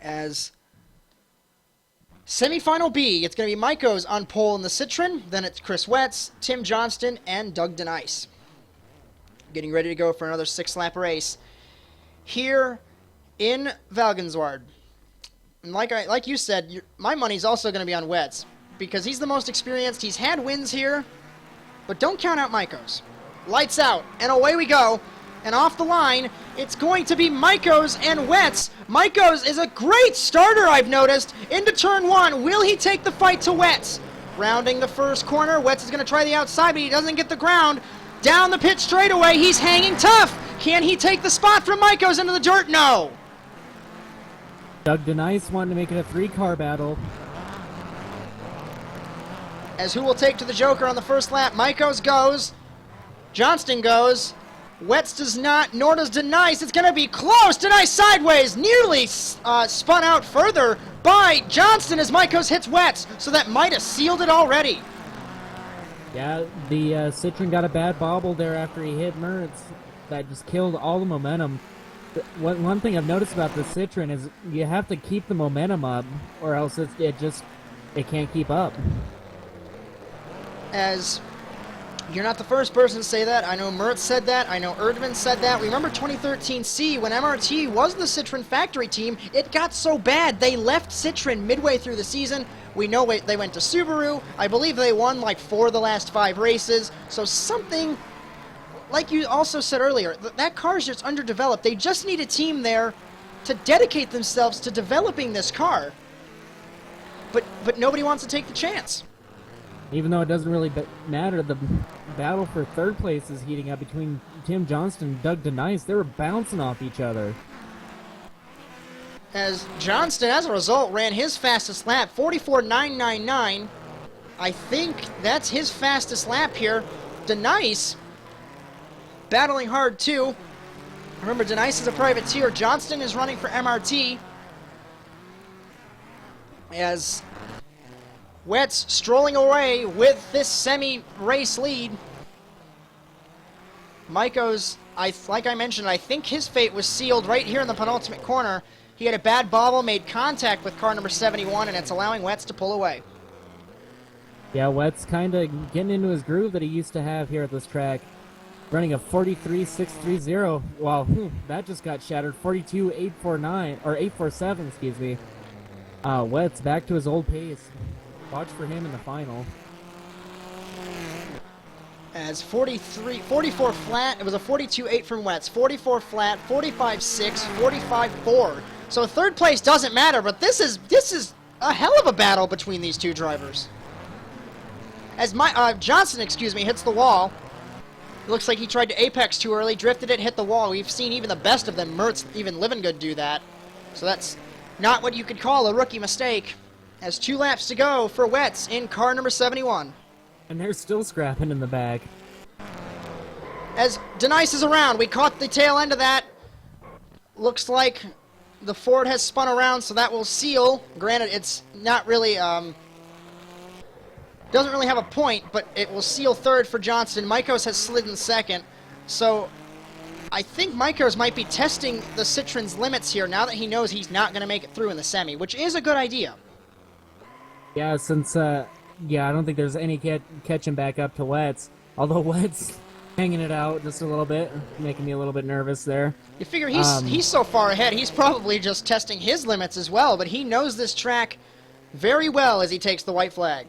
As semifinal B, it's going to be Maikos on pole in the Citroen, then it's Chris Wetz, Tim Johnston, and Doug Denice. Getting ready to go for another 6-lap race here in Valkenswaard. And like you said, my money's also going to be on Wetz because he's the most experienced. He's had wins here, but don't count out Maikos. Lights out, and away we go. And off the line, it's going to be Maikos and Wetz. Maikos is a great starter, I've noticed. Into turn 1, will he take the fight to Wetz? Rounding the first corner, Wetz is going to try the outside, but he doesn't get the ground. Down the pit straightaway, he's hanging tough. Can he take the spot from Maikos into the dirt? No. Doug Denice wanted to make it a 3-car battle. As who will take to the Joker on the first lap? Maikos goes. Johnston goes. Wetz does not, nor does Denice. It's going to be close. Denice sideways, nearly spun out further by Johnston as Maikos hits Wetz. So that might have sealed it already. Yeah, the Citroen got a bad bobble there after he hit Mertz. That just killed all the momentum. One thing I've noticed about the Citroen is you have to keep the momentum up, or else it can't keep up. As You're not the first person to say that. I know Mertz said that. I know Erdman said that. Remember 2013 C, when MRT was the Citroen factory team, it got so bad they left Citroen midway through the season. We know they went to Subaru. I believe they won like 4 of the last 5 races. So something, like you also said earlier, that car's just underdeveloped. They just need a team there to dedicate themselves to developing this car. But nobody wants to take the chance. Even though it doesn't really matter, the battle for third place is heating up between Tim Johnston and Doug DeNice. They were bouncing off each other. As Johnston, as a result, ran his fastest lap, 44.999. I think that's his fastest lap here. DeNice, battling hard too. Remember, DeNice is a privateer. Johnston is running for MRT. As Wetz strolling away with this semi-race lead. Maiko's, like I mentioned, I think his fate was sealed right here in the penultimate corner. He had a bad bobble, made contact with car number 71, and it's allowing Wetz to pull away. Yeah, Wetz kind of getting into his groove that he used to have here at this track. Running a 43.630. Wow, that just got shattered. 42.849, or 847, excuse me. Wetz back to his old pace. Watch for him in the final. As 44 flat, it was a 42.8 from Wetz. 44 flat, 45.6, 45.4. So third place doesn't matter, but this is a hell of a battle between these two drivers. As Johnson, hits the wall. It looks like he tried to apex too early, drifted it, hit the wall. We've seen even the best of them, Mertz, even Livingood, do that. So that's not what you could call a rookie mistake. As 2 laps to go for Wetz in car number 71. And they're still scrapping in the back. As DeNice is around, we caught the tail end of that. Looks like the Ford has spun around, so that will seal. Granted, it's not really, doesn't really have a point, but it will seal third for Johnston. Maikos has slid in second. So I think Maikos might be testing the Citroen's limits here now that he knows he's not going to make it through in the semi, which is a good idea. Yeah, since, I don't think there's any catching back up to Wetz. Although Wetz hanging it out just a little bit, making me a little bit nervous there. You figure he's so far ahead, he's probably just testing his limits as well, but he knows this track very well as he takes the white flag.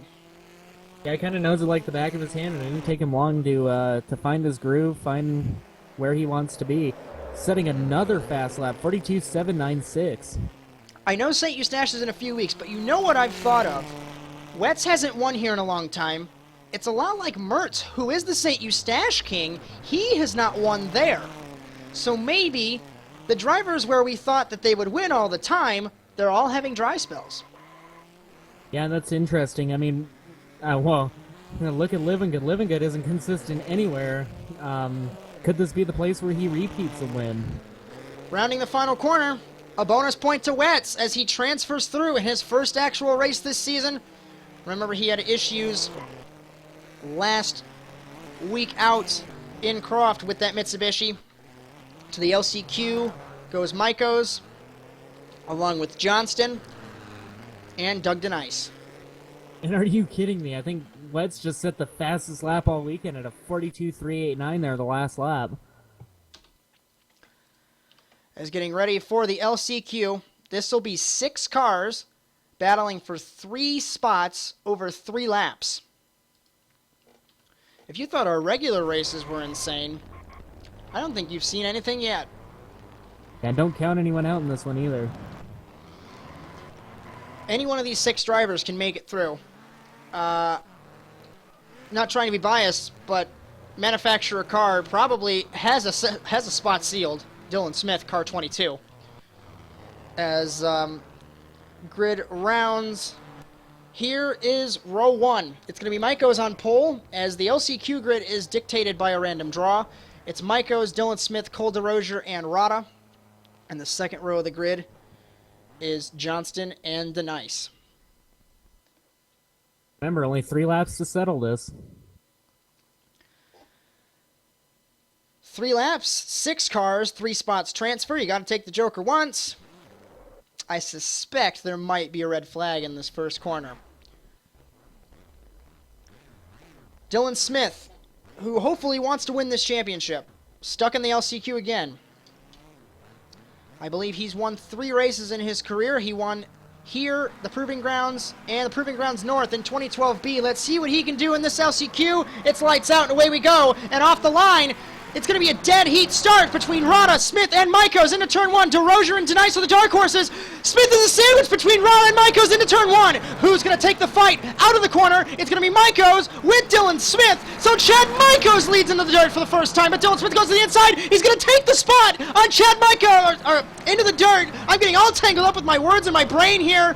Yeah, he kind of knows it like the back of his hand, and it didn't take him long to find his groove, find where he wants to be. Setting another fast lap, 42.796. I know St. Eustache is in a few weeks, but you know what I've thought of? Wetz hasn't won here in a long time. It's a lot like Mertz, who is the St. Eustache king. He has not won there. So maybe the drivers where we thought that they would win all the time, they're all having dry spells. Yeah, that's interesting. I mean, look at Livingood. Livingood isn't consistent anywhere. Could this be the place where he repeats a win? Rounding the final corner, a bonus point to Wetz as he transfers through in his first actual race this season. Remember, he had issues last week out in Croft with that Mitsubishi. To the LCQ goes Maikos, along with Johnston and Doug DeNice. And are you kidding me? I think Wetz just set the fastest lap all weekend at a 42.389 there, the last lap. As getting ready for the LCQ, this will be 6 cars battling for 3 spots over 3 laps. If you thought our regular races were insane, I don't think you've seen anything yet. And don't count anyone out in this one either. Any one of these 6 drivers can make it through. Not trying to be biased, but manufacturer car probably has a spot sealed. Dylan Smith, car 22. As grid rounds, here is row 1. It's going to be Maikos on pole, as the LCQ grid is dictated by a random draw. It's Maikos, Dylan Smith, Cole DeRozier, and Rada. And the second row of the grid is Johnston and DeNice. Remember, only 3 laps to settle this. 3 laps, 6 cars, 3 spots transfer. You got to take the Joker once. I suspect there might be a red flag in this first corner. Dylan Smith who hopefully wants to win this championship. Stuck in the LCQ again. I believe he's won 3 races in his career. He won here, the Proving Grounds, and the Proving Grounds North in 2012B. Let's see what he can do in this LCQ. It's lights out, and away we go. And off the line, it's going to be a dead heat start between Rada, Smith, and Maikos into turn 1. DeRozier and Denice are the dark horses. Smith is a sandwich between Rada and Maikos into turn 1. Who's going to take the fight out of the corner? It's going to be Maikos with Dylan Smith. So Chad Maikos leads into the dirt for the first time, but Dylan Smith goes to the inside. He's going to take the spot on Chad Maikos, or into the dirt. I'm getting all tangled up with my words in my brain here.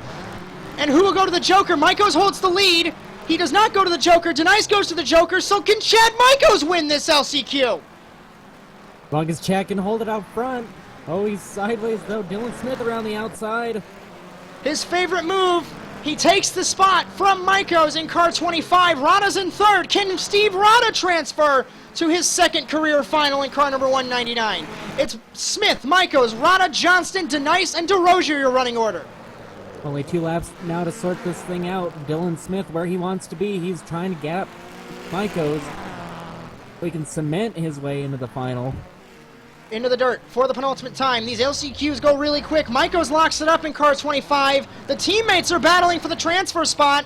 And who will go to the Joker? Maikos holds the lead. He does not go to the Joker. Denice goes to the Joker. So can Chad Maikos win this LCQ? As long as Chad can hold it out front. Oh, he's sideways though. Dylan Smith around the outside. His favorite move. He takes the spot from Maikos in car 25. Rada's in third. Can Steve Rada transfer to his second career final in car number 199? It's Smith, Maikos, Rada, Johnston, Denice, and DeRozier your running order. Only 2 laps now to sort this thing out. Dylan Smith where he wants to be. He's trying to gap Maikos. We can cement his way into the final. Into the dirt for the penultimate time. These LCQs go really quick. Maikos locks it up in car 25. The teammates are battling for the transfer spot.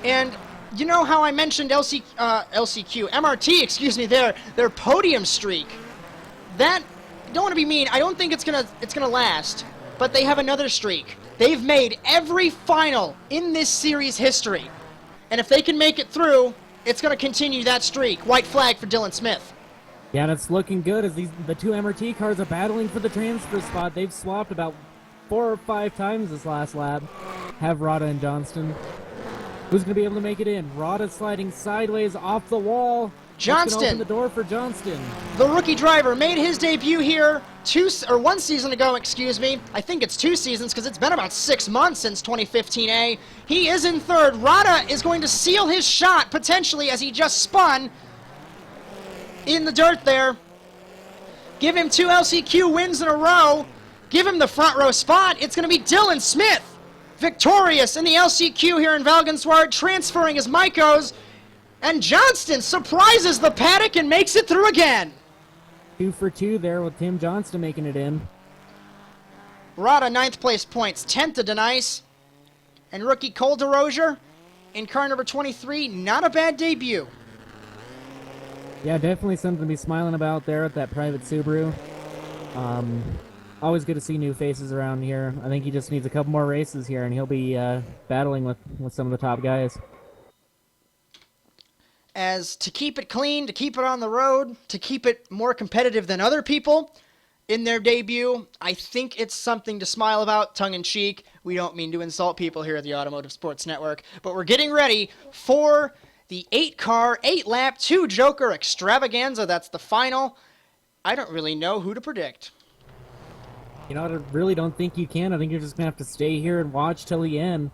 And you know how I mentioned MRT, excuse me, their podium streak. That, don't want to be mean, I don't think it's gonna last, but they have another streak. They've made every final in this series history. And if they can make it through, it's going to continue that streak. White flag for Dylan Smith. Yeah, and it's looking good as the 2 MRT cars are battling for the transfer spot. They've swapped about 4 or 5 times this last lap. Have Rada and Johnston. Who's going to be able to make it in? Rada sliding sideways off the wall. Johnston. Open the door for Johnston. The rookie driver made his debut here 1 season ago, excuse me. I think it's 2 seasons because it's been about 6 months since 2015A. He is in third. Rada is going to seal his shot potentially as he just spun in the dirt there. Give him 2 LCQ wins in a row. Give him the front row spot. It's going to be Dylan Smith, victorious in the LCQ here in Valkenswaard, transferring his Maikos. And Johnston surprises the paddock and makes it through again. 2 for 2 there with Tim Johnston making it in. Rada 9th place points, 10th to Denice. And rookie Cole DeRozier in car number 23, not a bad debut. Yeah, definitely something to be smiling about there at that private Subaru. Always good to see new faces around here. I think he just needs a couple more races here and he'll be battling with some of the top guys. As to keep it clean, to keep it on the road, to keep it more competitive than other people in their debut, I think it's something to smile about, tongue-in-cheek. We don't mean to insult people here at the Automotive Sports Network, but we're getting ready for the 8-car, 8-lap, 2-joker extravaganza. That's the final. I don't really know who to predict. You know, I really don't think you can. I think you're just going to have to stay here and watch till the end.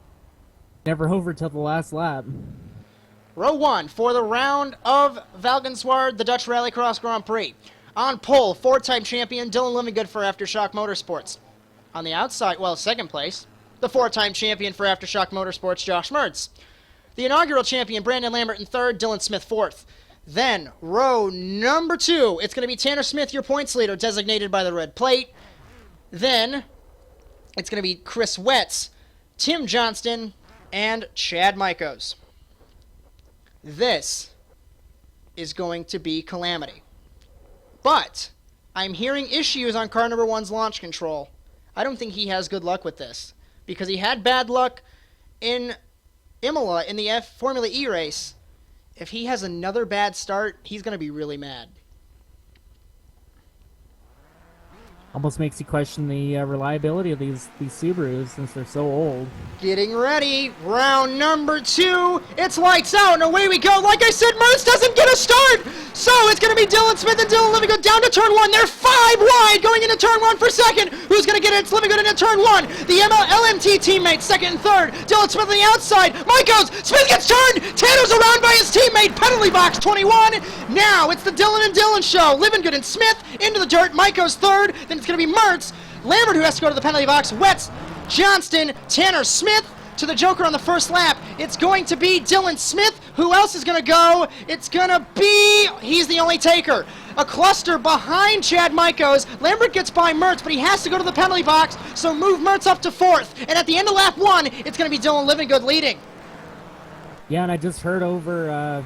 Never over till the last lap. Row 1 for the round of Valkenswaard, the Dutch RallyCross Grand Prix. On pole, 4-time champion Dylan Livingood for Aftershock Motorsports. On the outside, well, second place, the 4-time champion for Aftershock Motorsports, Josh Mertz. The inaugural champion, Brandon Lambert in third, Dylan Smith fourth. Then, row number 2, it's going to be Tanner Smith, your points leader, designated by the red plate. Then, it's going to be Chris Wetz, Tim Johnston, and Chad Maikos. This is going to be calamity. But I'm hearing issues on car number 1's launch control. I don't think he has good luck with this because he had bad luck in Imola in the Formula E race. If he has another bad start, he's going to be really mad. Almost makes you question the reliability of these Subarus since they're so old. Getting ready, round number 2. It's lights out and away we go. Like I said, Mertz doesn't get a start. So it's going to be Dylan Smith and Dylan Livingood down to turn 1. They're 5 wide going into turn 1 for second. Who's going to get it? It's Livingood into turn 1. The LMT teammates, second and third. Dylan Smith on the outside. Maikos, Smith gets turned. Tanner's around by his teammate. Penalty box 21. Now it's the Dylan and Dylan show. Livingood and Smith into the dirt. Maikos third. Then it's going to be Mertz, Lambert who has to go to the penalty box, Wetz, Johnston, Tanner Smith, to the Joker on the first lap. It's going to be Dylan Smith. Who else is going to go? It's going to be... He's the only taker. A cluster behind Chad Michaels. Lambert gets by Mertz, but he has to go to the penalty box, so move Mertz up to 4th. And at the end of lap 1, it's going to be Dylan Livingood leading. Yeah, and I just heard over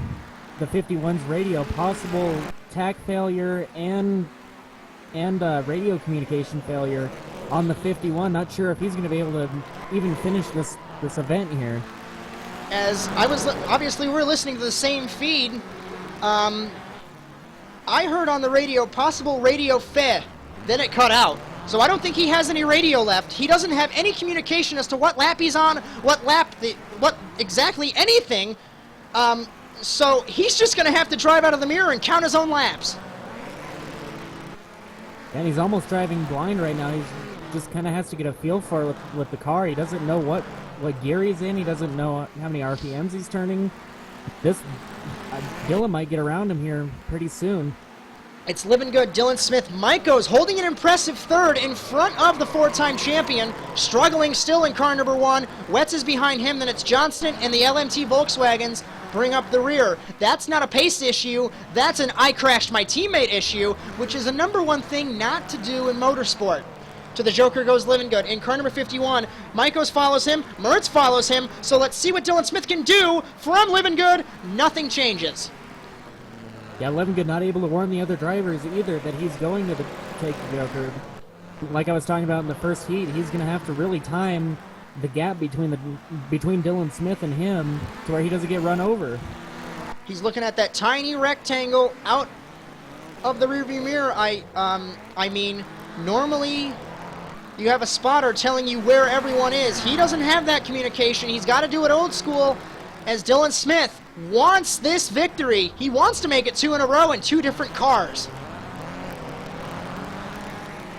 the 51's radio possible tack failure and radio communication failure on the 51. Not sure if he's going to be able to even finish this event here. As I was, obviously we're listening to the same feed. I heard on the radio possible radio fail, then it cut out. So I don't think he has any radio left. He doesn't have any communication as to what lap he's on, what exactly anything. So he's just going to have to drive out of the mirror and count his own laps. And he's almost driving blind right now. He's just kind of has to get a feel for it with the car. He doesn't know what gear he's in. He doesn't know how many RPMs he's turning. Dylan might get around him here pretty soon. It's Livingood, Dylan Smith, Michaels holding an impressive 3rd in front of the 4-time champion, struggling still in car number 1. Wetz is behind him, then it's Johnston and the LMT Volkswagens bring up the rear. That's not a pace issue, that's an I crashed my teammate issue, which is a number 1 thing not to do in motorsport. To the Joker goes Livingood. In car number 51, Michaels follows him, Mertz follows him, so let's see what Dylan Smith can do from Livingood. Nothing changes. Yeah, Livingood not able to warn the other drivers either that he's going to take the Joker. Like I was talking about in the first heat, he's going to have to really time the gap between Dylan Smith and him to where he doesn't get run over. He's looking at that tiny rectangle out of the rearview mirror. I mean, normally you have a spotter telling you where everyone is. He doesn't have that communication. He's got to do it old school, as Dylan Smith wants this victory. He wants to make it 2 in a row in 2 different cars.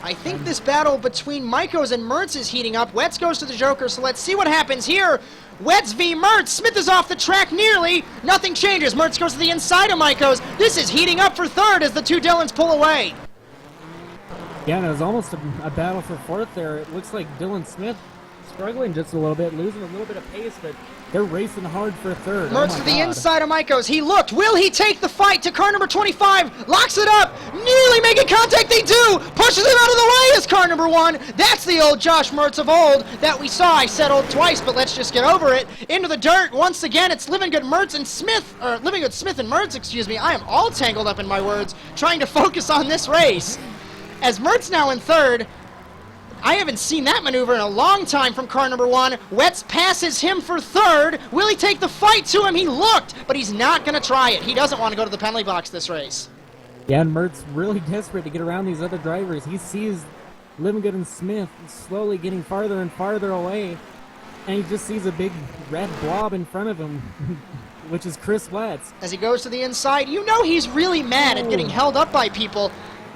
I think this battle between Michaels and Mertz is heating up. Wetz goes to the Joker, so let's see what happens here. Wetz v. Mertz. Smith is off the track nearly. Nothing changes. Mertz goes to the inside of Michaels. This is heating up for 3rd as the 2 Dylans pull away. Yeah, and it was almost a battle for 4th there. It looks like Dylan Smith struggling just a little bit, losing a little bit of pace, but they're racing hard for 3rd. Mertz to the inside of Michaels. He looked. Will he take the fight to car number 25? Locks it up. Nearly making contact. They do. Pushes him out of the way as car number 1. That's the old Josh Mertz of old that we saw. I said old twice, but let's just get over it. Into the dirt. Once again, it's Livingood, Mertz, and Smith. Or Livingood, Smith, and Mertz, excuse me. I am all tangled up in my words, trying to focus on this race. As Mertz now in 3rd, I haven't seen that maneuver in a long time from car number 1. Wetz passes him for 3rd. Will he take the fight to him? He looked, but he's not going to try it. He doesn't want to go to the penalty box this race. Yeah, and Mertz really desperate to get around these other drivers. He sees Livingood and Smith slowly getting farther and farther away, and he just sees a big red blob in front of him, which is Chris Wetz. As he goes to the inside, you know he's really mad at getting held up by people.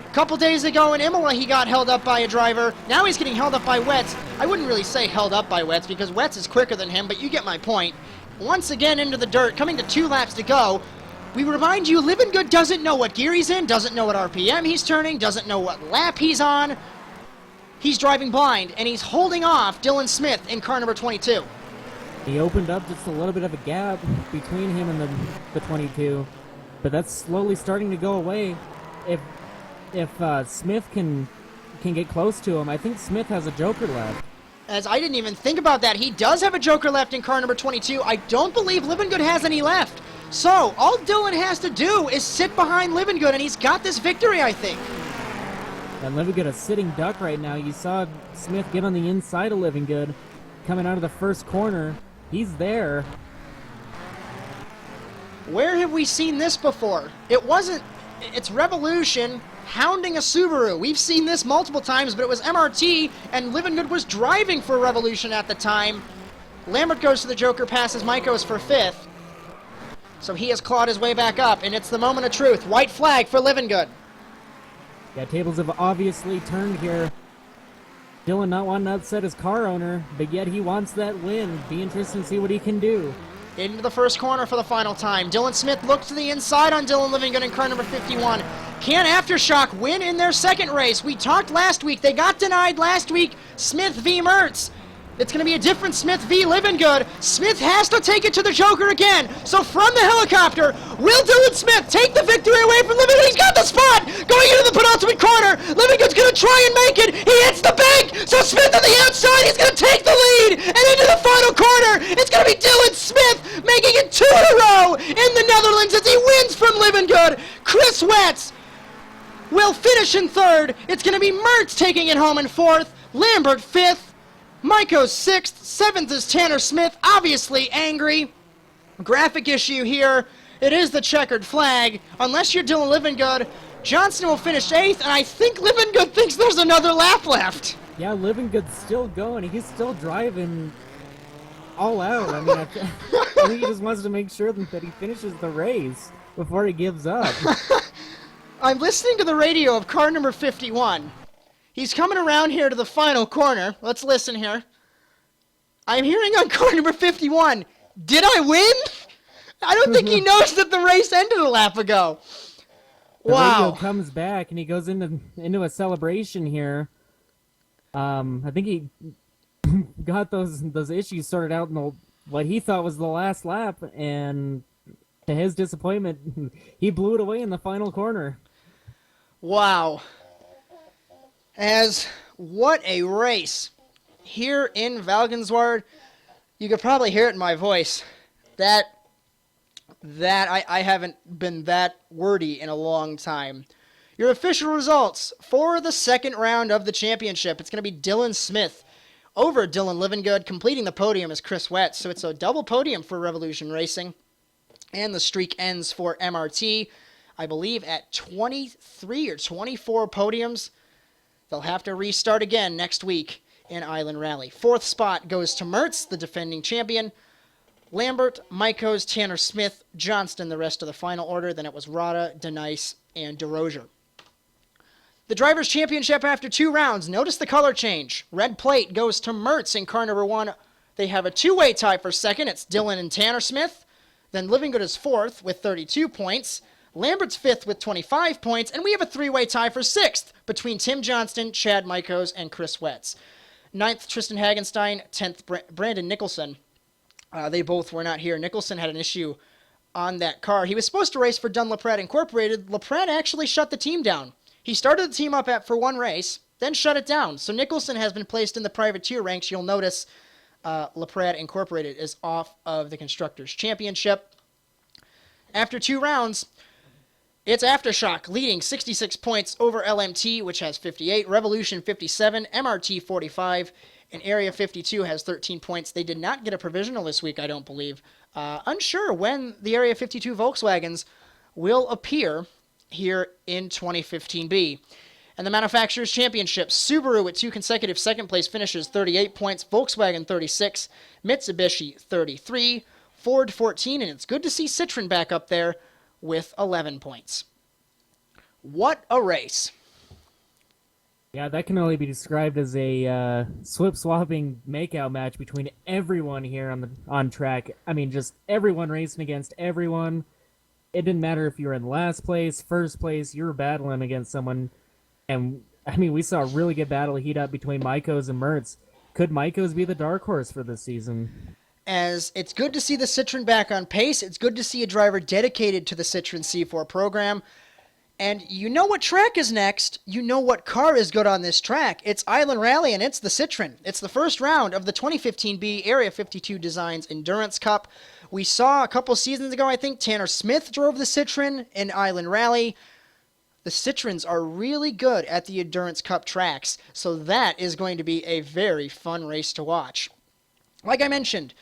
A couple days ago in Imola, he got held up by a driver. Now he's getting held up by Wetz. I wouldn't really say held up by Wetz because Wetz is quicker than him, but you get my point. Once again into the dirt, coming to 2 laps to go. We remind you, Livingood doesn't know what gear he's in, doesn't know what RPM he's turning, doesn't know what lap he's on. He's driving blind, and he's holding off Dylan Smith in car number 22. He opened up just a little bit of a gap between him and the 22, but that's slowly starting to go away. If Smith can get close to him, I think Smith has a Joker left. As I didn't even think about that. He does have a Joker left in car number 22. I don't believe Livingood has any left. So, all Dylan has to do is sit behind Livingood, and he's got this victory, I think. And Livingood a sitting duck right now. You saw Smith get on the inside of Livingood, coming out of the first corner. He's there. Where have we seen this before? It's Revolution hounding a Subaru. We've seen this multiple times, but it was MRT, and Livingood was driving for Revolution at the time. Lambert goes to the Joker, passes Michaels for 5th. So he has clawed his way back up, and it's the moment of truth. White flag for Livingood. Yeah, tables have obviously turned here. Dylan not wanting to upset his car owner, but yet he wants that win. Be interesting to see what he can do. Into the first corner for the final time. Dylan Smith looks to the inside on Dylan Livingood in car number 51. Can Aftershock win in their second race? We talked last week. They got denied last week. Smith v. Mertz. It's going to be a different Smith v. Livingood. Smith has to take it to the Joker again. So from the helicopter, will Dylan Smith take the victory away from Livingood? He's got the spot going into the penultimate corner. Livingood's going to try and make it. He hits the bank. So Smith on the outside. He's going to take the lead. And into the final corner, it's going to be Dylan Smith making it 2 in a row in the Netherlands as he wins from Livingood. Chris Wetz will finish in 3rd. It's going to be Mertz taking it home in 4th. Lambert 5th. Maiko's 6th, 7th is Tanner Smith, obviously angry. Graphic issue here, it is the checkered flag. Unless you're Dylan Livingood, Johnston will finish 8th, and I think Livingood thinks there's another lap left. Yeah, Livingood's still going. He's still driving all out. I mean, I think he just wants to make sure that he finishes the race before he gives up. I'm listening to the radio of car number 51. He's coming around here to the final corner. Let's listen here. I'm hearing on car number 51, did I win? I don't think he knows that the race ended a lap ago. The Wow. radio comes back and he goes into a celebration here. I think he got those issues sorted out in what he thought was the last lap, and to his disappointment, he blew it away in the final corner. Wow. What a race here in Valkenswaard. You could probably hear it in my voice. That I haven't been that wordy in a long time. Your official results for the second round of the championship. It's going to be Dylan Smith over Dylan Livingood. Completing the podium is Chris Wetz. So it's a double podium for Revolution Racing. And the streak ends for MRT, I believe, at 23 or 24 podiums. They'll have to restart again next week in Island Rally. 4th spot goes to Mertz, the defending champion. Lambert, Maikos, Tanner Smith, Johnston, the rest of the final order. Then it was Rada, Denice, and DeRozier. The Drivers' Championship after 2 rounds. Notice the color change. Red plate goes to Mertz in car number 1. They have a 2-way tie for 2nd. It's Dylan and Tanner Smith. Then Livingood is 4th with 32 points. Lambert's 5th with 25 points, and we have a 3-way tie for 6th between Tim Johnston, Chad Maikos, and Chris Wetz. 9th, Tristan Hagenstein. 10th, Brandon Nicholson. They both were not here. Nicholson had an issue on that car. He was supposed to race for Dunn LaPrade Incorporated. LaPrade actually shut the team down. He started the team up for 1 race, then shut it down. So Nicholson has been placed in the privateer ranks. You'll notice LaPrade Incorporated is off of the Constructors' Championship. After 2 rounds, it's Aftershock leading 66 points over LMT, which has 58, Revolution 57, MRT 45, and Area 52 has 13 points. They did not get a provisional this week, I don't believe. Unsure when the Area 52 Volkswagens will appear here in 2015B. And the Manufacturers' Championship, Subaru with 2 consecutive second-place finishes, 38 points, Volkswagen 36, Mitsubishi 33, Ford 14, and it's good to see Citroen back up there with 11 points. What a race. Yeah, that can only be described as a slip-swapping makeout match between everyone here on track. I mean, just everyone racing against everyone. It didn't matter if you were in last place, first place, you were battling against someone. And, I mean, we saw a really good battle heat up between Maikos and Mertz. Could Maikos be the dark horse for this season? As it's good to see the Citroen back on pace. It's good to see a driver dedicated to the Citroen C4 program. And you know what track is next. You know what car is good on this track. It's Island Rally, and it's the Citroen. It's the first round of the 2015B Area 52 Designs Endurance Cup. We saw a couple seasons ago, I think, Tanner Smith drove the Citroen in Island Rally. The Citroens are really good at the Endurance Cup tracks, so that is going to be a very fun race to watch. Like I mentioned,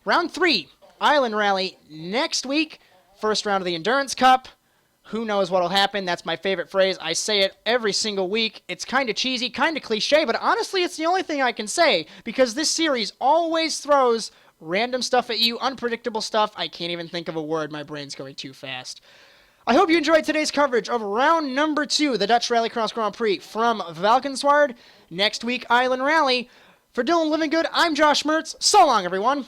Round 3, Island Rally next week. First round of the Endurance Cup. Who knows what'll happen? That's my favorite phrase. I say it every single week. It's kind of cheesy, kind of cliche, but honestly, it's the only thing I can say because this series always throws random stuff at you, unpredictable stuff. I can't even think of a word. My brain's going too fast. I hope you enjoyed today's coverage of round number 2, the Dutch RallyCross Grand Prix from Valkenswaard. Next week, Island Rally. For Dylan Livingood, I'm Josh Mertz. So long, everyone.